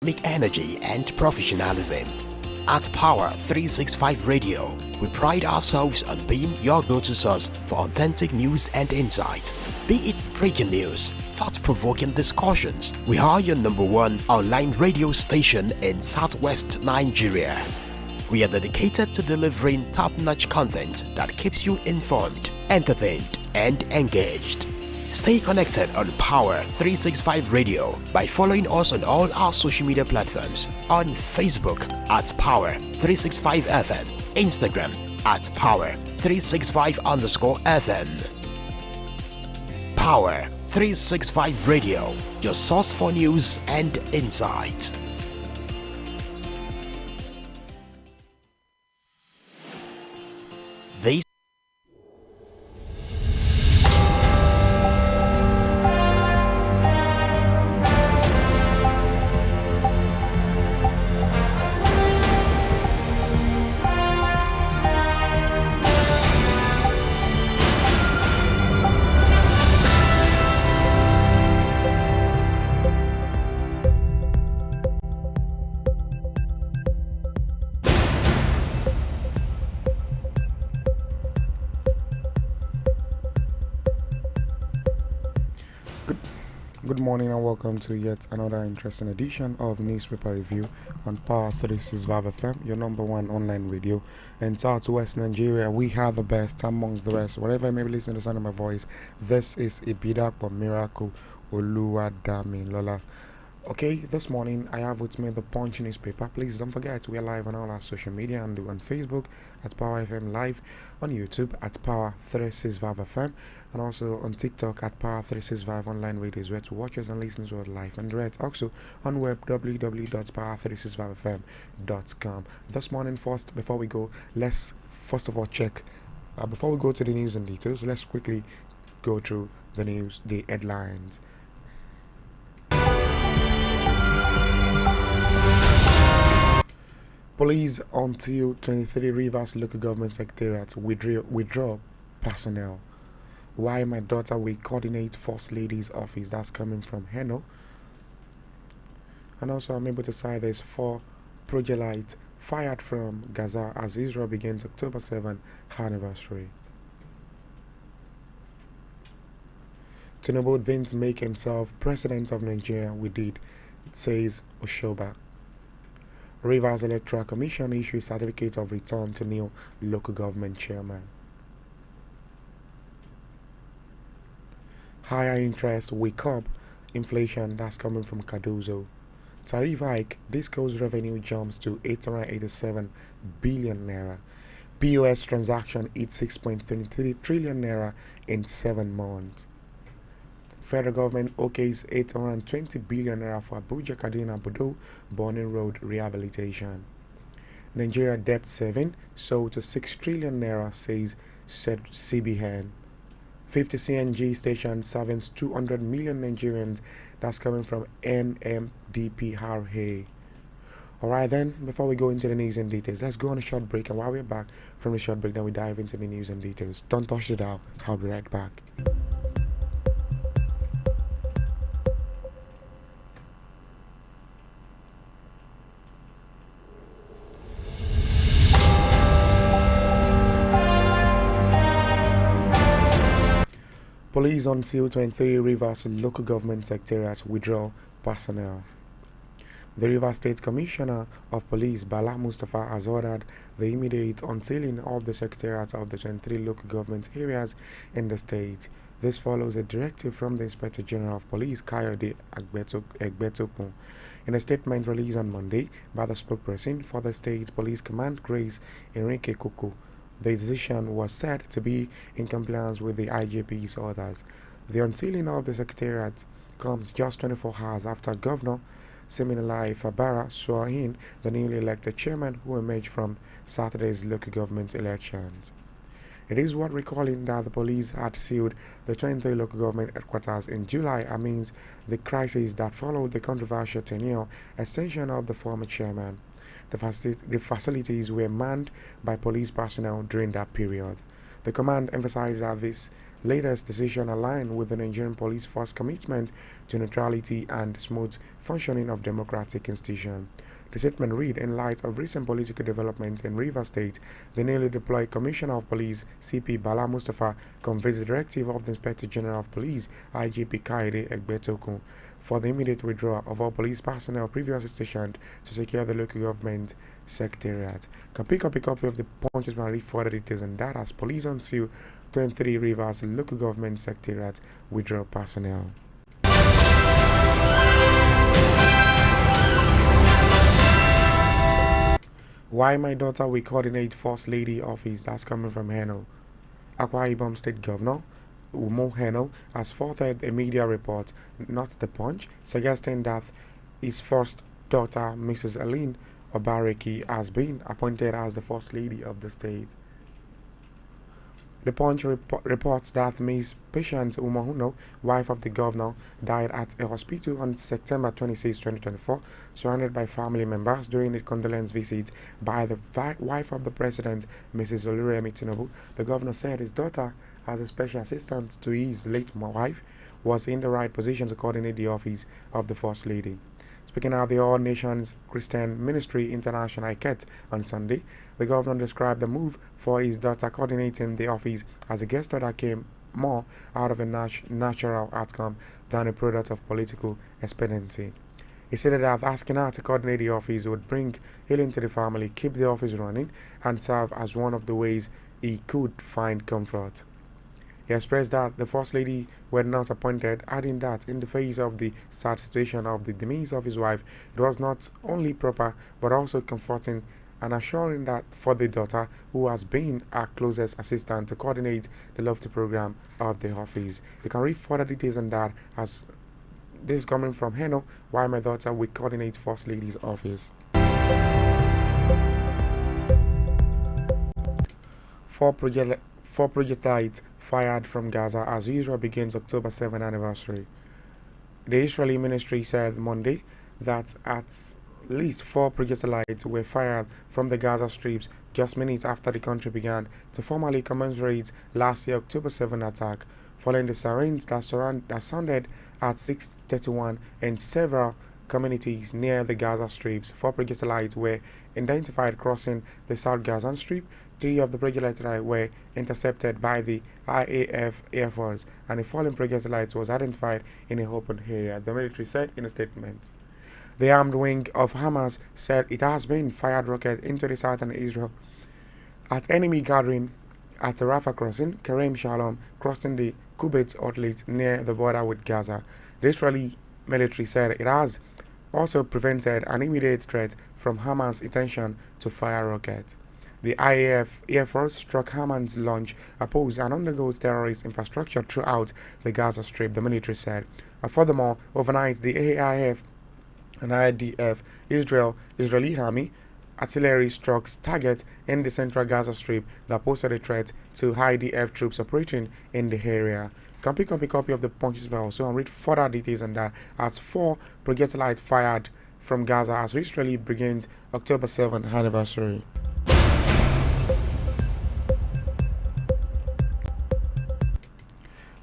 energy and professionalism. At Power 365 Radio, we pride ourselves on being your go-to source for authentic news and insight. Be it breaking news, thought-provoking discussions, we are your #1 online radio station in Southwest Nigeria. We are dedicated to delivering top-notch content that keeps you informed, entertained, and engaged. Stay connected on Power 365 Radio by following us on all our social media platforms, on Facebook at Power 365 FM, Instagram at Power 365_FM. Power 365 Radio, your source for news and insight. This Good morning and welcome to yet another interesting edition of Newspaper Review on Power 365 FM, your #1 online radio in Southwest Nigeria. We have the best among the rest. Wherever you may be listening to the sound of my voice, this is Ibidapo Miracle Oluwadami Lola. Okay, this morning I have with me the Punch newspaper. Please don't forget we are live on all our social media and on Facebook at Power FM Live, on YouTube at Power 365 FM, and also on TikTok at Power 365 Online Radio, where to watch us and listen to us live and direct. Also on web www.power365fm.com. This morning, before we go, let's first of all check. Before we go to the news and details, let's quickly go through the news, the headlines. Police until 23 Rivers Local Government Secretariat withdraw personnel. Why my daughter will coordinate First Lady's office. That's coming from Heno. And also I'm able to say there's 4 proselytes fired from Gaza as Israel begins October 7th anniversary. Tinubu didn't make himself president of Nigeria, we did, says Oshoba. Rivers Electoral Commission issues certificate of return to new local government chairman. Higher interest will curb inflation. That's coming from Cardozo. Tariff hike, Disco's revenue jumps to 887 billion naira. POS transaction hit 6.33 trillion naira in 7 months. Federal government okays 820 billion naira for Abuja Kaduna Bodo Burning Road rehabilitation. Nigeria debt saving sold to 6 trillion naira, says CBN. 50 CNG stations serving 200 million Nigerians. That's coming from NMDPRA. Alright then, before we go into the news and details, let's go on a short break, and while we're back from the short break, then we dive into the news and details. Don't touch it out. I'll be right back. Police until 23 Rivers Local Government Secretariat withdraw personnel. The Rivers State Commissioner of Police, Bala Mustafa, has ordered the immediate unsealing of the secretariat of the 23 local government areas in the state. This follows a directive from the Inspector General of Police, Kayode Egbetokun. In a statement released on Monday by the spokesperson for the State Police Command, Grace Enrique Kuku, the decision was said to be in compliance with the IGP's orders. The unsealing of the secretariat comes just 24 hours after Governor Siminalayi Fabara swore in the newly elected chairman who emerged from Saturday's local government elections. It is worth recalling that the police had sealed the 23 local government headquarters in July amidst the crisis that followed the controversial tenure extension of the former chairman. The facilities were manned by police personnel during that period. The command emphasized that latest decision aligned with the Nigerian police force commitment to neutrality and smooth functioning of democratic institutions. The statement read, in light of recent political developments in Rivers State, the newly deployed Commissioner of Police, CP Bala Mustafa, conveys the directive of the Inspector General of Police, IGP Kaide Egbetokun, for the immediate withdrawal of all police personnel previously stationed to secure the local government secretariat. Can pick up a copy of the Punch's and read further details on that as police on seal 23 Rivers local government secretariat withdraw personnel. Why my daughter will coordinate First Lady office, that's coming from Heno. Akwa Ibom State Governor Umo Heno has forwarded a media report, not the Punch, suggesting that his first daughter, Mrs. Aline Obareki, has been appointed as the First Lady of the state. The Punch reports that Ms. Patience Umohuno, wife of the governor, died at a hospital on September 26, 2024, surrounded by family members during a condolence visit by the wife of the president, Mrs. Oluremi Tinubu. The governor said his daughter, as a special assistant to his late wife, was in the right position to coordinate the office of the First Lady. Speaking at the All Nations Christian Ministry International ICET on Sunday, the governor described the move for his daughter coordinating the office as a gesture that came more out of a natural outcome than a product of political expediency. He said that asking her to coordinate the office would bring healing to the family, keep the office running, and serve as one of the ways he could find comfort. He expressed that the First Lady were not appointed, adding that in the face of the sad situation of the demise of his wife, it was not only proper but also comforting and assuring that for the daughter, who has been our closest assistant, to coordinate the lofty program of the office. You can read further details on that as this is coming from Heno, why my daughter will coordinate First Lady's office. Four projectiles fired from Gaza as Israel begins October 7th anniversary. The Israeli ministry said Monday that at least 4 projectiles were fired from the Gaza Strip just minutes after the country began to formally commemorate last year's October 7th attack, following the sirens that sounded at 6:31 in several communities near the Gaza Strip. 4 projectiles were identified crossing the South Gaza Strip. 3 of the projectiles were intercepted by the IAF Air Force, and a fallen projectile was identified in a open area, the military said in a statement. The armed wing of Hamas said it has been fired rockets into the southern Israel at enemy gathering at the Rafah crossing, Kerem Shalom, crossing the Kubit outlet near the border with Gaza. The Israeli military said it has also prevented an immediate threat from Hamas' intention to fire rockets. The IAF Air Force struck Hamas' launch, opposed and undergoes terrorist infrastructure throughout the Gaza Strip, the military said. Furthermore, overnight, the AIF and IDF Israeli Army artillery struck targets in the central Gaza Strip that posed a threat to IDF troops operating in the area. You can pick up a copy of the Punch's Bell also and read further details on that as 4 projectiles fired from Gaza as Israeli begins October 7th anniversary.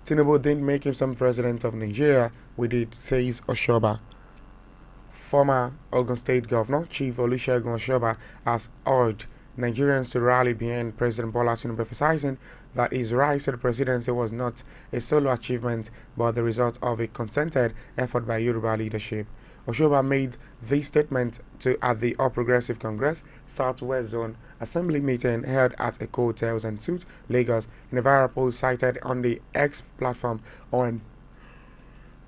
Tinubu didn't make himself president of Nigeria, we did, says Oshoba. Former Ogun State Governor Chief Olusegun Oshoba has urged Nigerians to rally behind President Bola Tinubu, emphasizing that his rise to the presidency was not a solo achievement but the result of a concerted effort by Yoruba leadership. Oshoba made this statement at the All Progressive Congress Southwest Zone Assembly meeting held at Eco Hotels and Suites, Lagos, in a viral post cited on the X platform on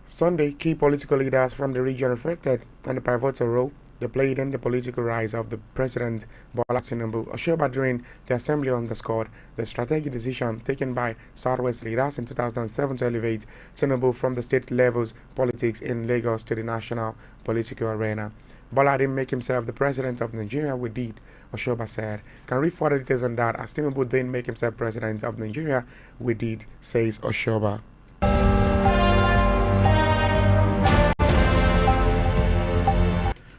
Sunday. Key political leaders from the region reflected on the pivotal role they played in the political rise of the President Bola Tinubu. Oshoba during the assembly underscored the strategic decision taken by Southwest leaders in 2007 to elevate Tinubu from the state levels politics in Lagos to the national political arena. Bola didn't make himself the president of Nigeria, we did, Oshoba said. Can read further details on that as Tinubu didn't make himself president of Nigeria, we did, says Oshoba.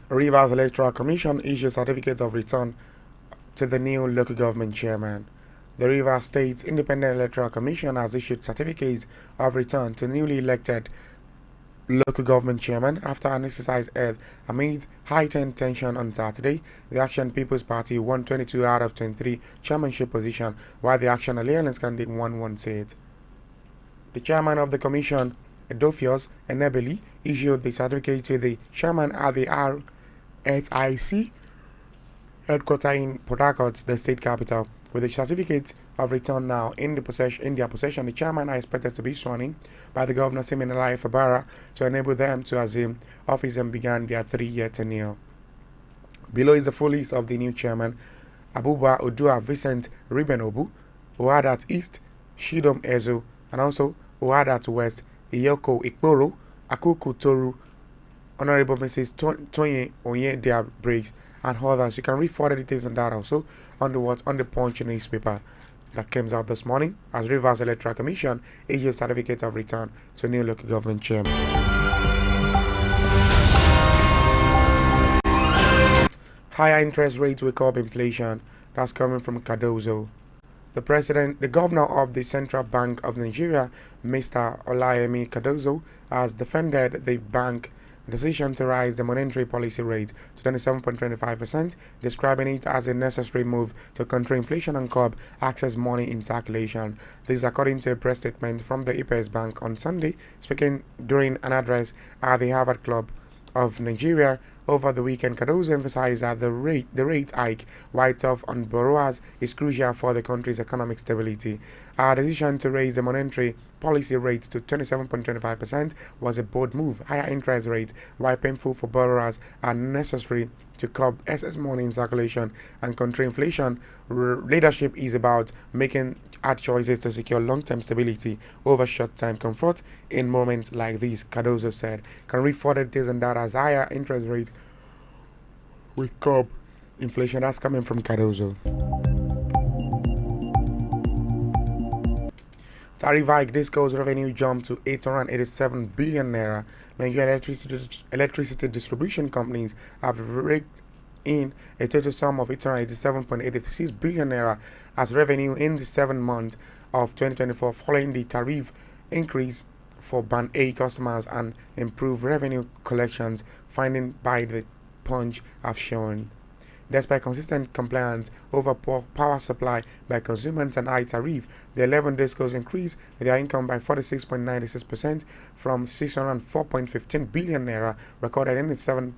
Rivers Electoral Commission issued certificate of return to the new local government chairman. The Rivers State Independent Electoral Commission has issued certificates of return to newly elected local government chairman after an exercise held amid heightened tension on Saturday. The Action People's Party won 22 out of 23 chairmanship positions, while the Action Alliance candidate won one seat. The chairman of the commission, Adolphus Enebeli, issued the certificate to the chairman at the RSIC headquarters in Port Harcourt, the state capital. With the certificate of return now in their possession, the chairman are expected to be sworn in by the governor Siminalayi Fabara to enable them to assume office and begin their 3-year tenure. Below is the full list of the new chairman: Abuba Odua Vincent Ribenobu, Oadat East, Shidom Ezo, and also Oadat West, Iyoko Ikporo, Akuku Toru, Honorable Mrs. Tonye Onye Dia Briggs, and others. You can read further details on that also on the Punch newspaper that comes out this morning as Rivers Electoral Commission issues certificate of return to new local government chairman. Higher interest rates will curb inflation. That's coming from Cardozo. The governor of the Central Bank of Nigeria, Mr. Olayemi Cardozo, has defended the bank decision to raise the monetary policy rate to 27.25%, describing it as a necessary move to control inflation and curb excess money in circulation. This is according to a press statement from the EPS Bank on Sunday, speaking during an address at the Harvard Club of Nigeria over the weekend. Cardozo emphasized that the rate hike, while tough on borrowers, is crucial for the country's economic stability. Our decision to raise the monetary policy rate to 27.25% was a bold move. Higher interest rates, while painful for borrowers, are necessary to curb excess money in circulation and control inflation. Leadership is about making hard choices to secure long-term stability over short-term comfort in moments like these, Cardozo said. Can read further details on that as higher interest rate will curb inflation. That's coming from Cardozo. Tariff hike discos revenue jumped to 887 billion naira. Nigerian electricity distribution companies have raked in a total sum of 887.86 billion naira as revenue in the 7 months of 2024 following the tariff increase for Band A customers and improved revenue collections, finding by the Punch have shown. Despite consistent compliance over poor power supply by consumers and high tariff, the 11 discos increased their income by 46.96% from 604.15 billion naira recorded in the same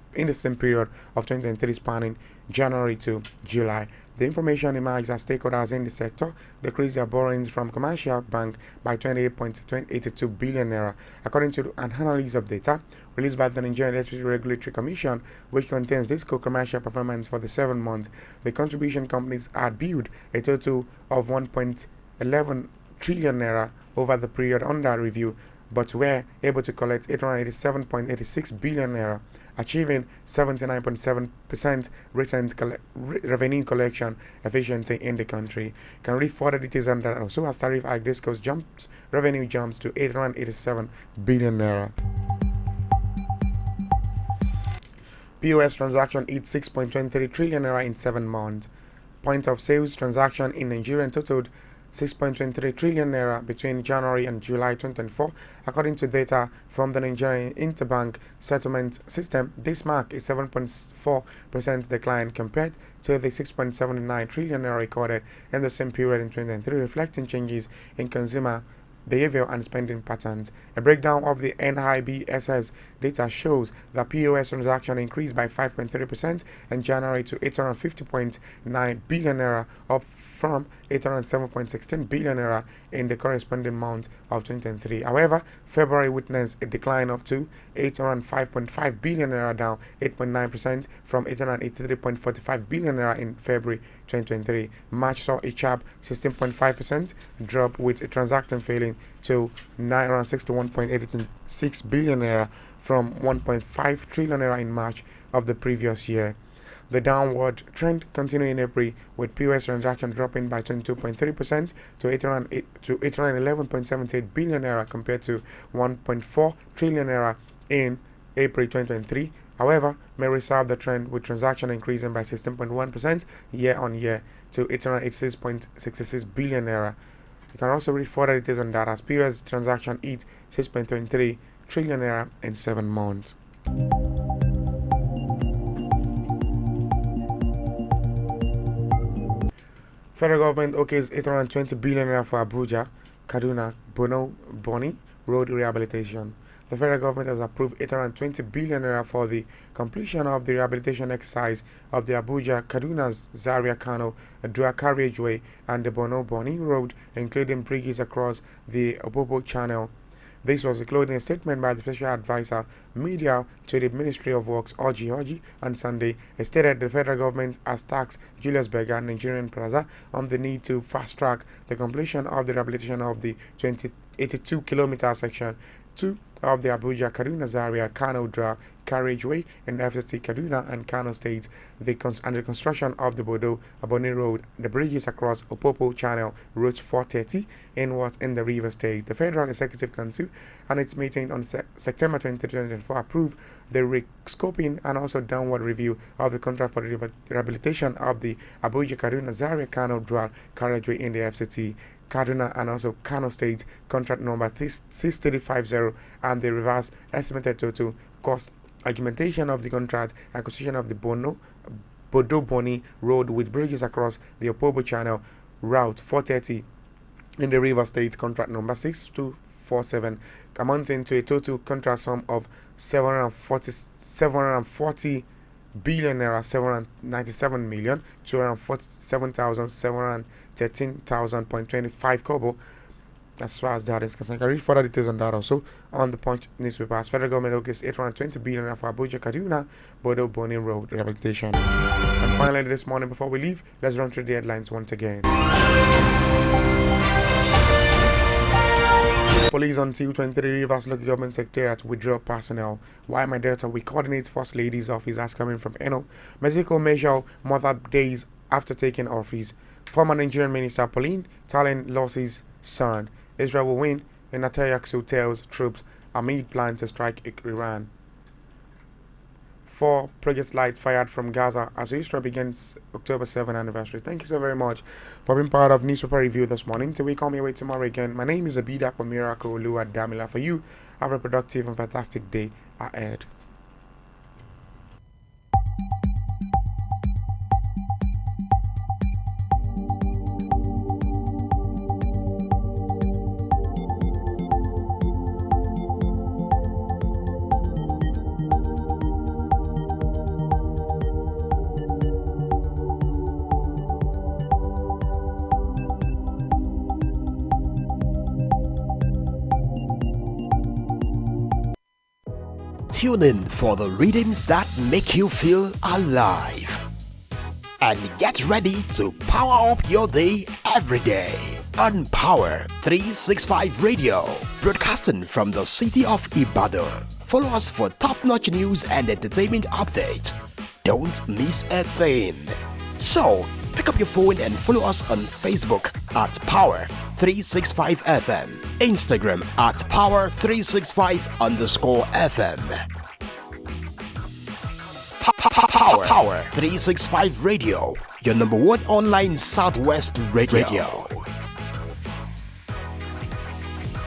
period of 2023, spanning January to July. The information emerged as stakeholders in the sector decreased their borrowings from commercial bank by 28.82 billion naira, according to an analysis of data released by the Nigerian Electricity Regulatory Commission, which contains disco commercial performance for the 7 months. The contribution companies had billed a total of 1.11 trillion naira over the period under review, but were able to collect 887.86 billion naira, achieving 79.7% recent revenue collection efficiency in the country. Can read further details on that also as tariff hike discos revenue jumps to 887 billion naira. POS transaction hit 6.23 trillion naira in 7 months. Point of sales transaction in Nigeria totaled 6.23 trillion naira between January and July 2024, according to data from the Nigerian Interbank Settlement System. This marked a 7.4% decline compared to the 6.79 trillion naira recorded in the same period in 2023, reflecting changes in consumer behavior and spending patterns. A breakdown of the NIBSS data shows that POS transaction increased by 5.3% in January to 850.9 billion naira, up from 807.16 billion naira in the corresponding month of 2023. However, February witnessed a decline of to 805.5 billion naira, down 8.9% from 883.45 billion naira in February 2023. March saw a sharp 16.5% drop, with a transaction failing to 961.86 billion naira from 1.5 trillion naira in March of the previous year. The downward trend continued in April, with POS transaction dropping by 22.3% to 811.78 billion naira compared to 1.4 trillion naira in April 2023, however, may reserve the trend with transaction increasing by 16.1% year-on-year to 886.66 billion naira. You can also read further details on that as POS transaction hit 6.23 trillion naira in 7 months. Federal government okays 820 billion naira for Abuja, Kaduna, Boni road rehabilitation. The federal government has approved 820 billion naira for the completion of the rehabilitation exercise of the Abuja, Kaduna, Zaria, Kano, dual carriageway and the Boni road, including bridges across the Opobo Channel. This was included in a statement by the Special Advisor Media to the Ministry of Works, Oji, on Sunday. It stated the federal government has tasked Julius Berger and Nigerian Plaza on the need to fast-track the completion of the rehabilitation of the 82-kilometer section 2 of the Abuja, Kaduna, Zaria, Kano dual carriageway in FCT Kaduna and Kano State, and the construction of the Boni Road, the bridges across Opopo Channel, Route 430 in the River State. The Federal Executive Council and its meeting on September 23, 2024 approved the rescoping and also downward review of the contract for the rehabilitation of the Abuja, Kaduna, Zaria, Kano dual carriageway in the FCT Kaduna and also Kano State, contract number 6350, and the reverse estimated total cost augmentation of the contract acquisition of the Boni Road with bridges across the Opobo Channel, Route 430 in the River State, contract number 6247, amounting to a total contract sum of 740 billion naira, 797,247,713,000.25 kobo. As far as that is concerned, I can read further details on that also on the Punch newspaper. As federal government okays 820 billion naira for Abuja, Kaduna, Boni Road rehabilitation. And finally, this morning before we leave, let's run through the headlines once again. Police on T23 Rivers Local Government Secretariat withdraw personnel. Why my daughter we coordinate First Lady's office as coming from Eno. Mexico measure mother days after taking office. Former Nigerian Minister Pauline Talon losses son. Israel will win. And Netanyahu tells troops amid plan to strike Iran. 4 project light fired from Gaza as Israel begins October 7th anniversary. Thank you so very much for being part of Newspaper Review this morning. Till we come your way tomorrow again. My name is Abida Miracle Lua Damila. For you, have a productive and fantastic day ahead. Tune in for the rhythms that make you feel alive. And get ready to power up your day every day on Power 365 Radio, broadcasting from the city of Ibadan. Follow us for top-notch news and entertainment updates. Don't miss a thing. So, pick up your phone and follow us on Facebook at Power 365 FM, Instagram at Power365_FM. Power 365 Radio, your #1 online Southwest radio.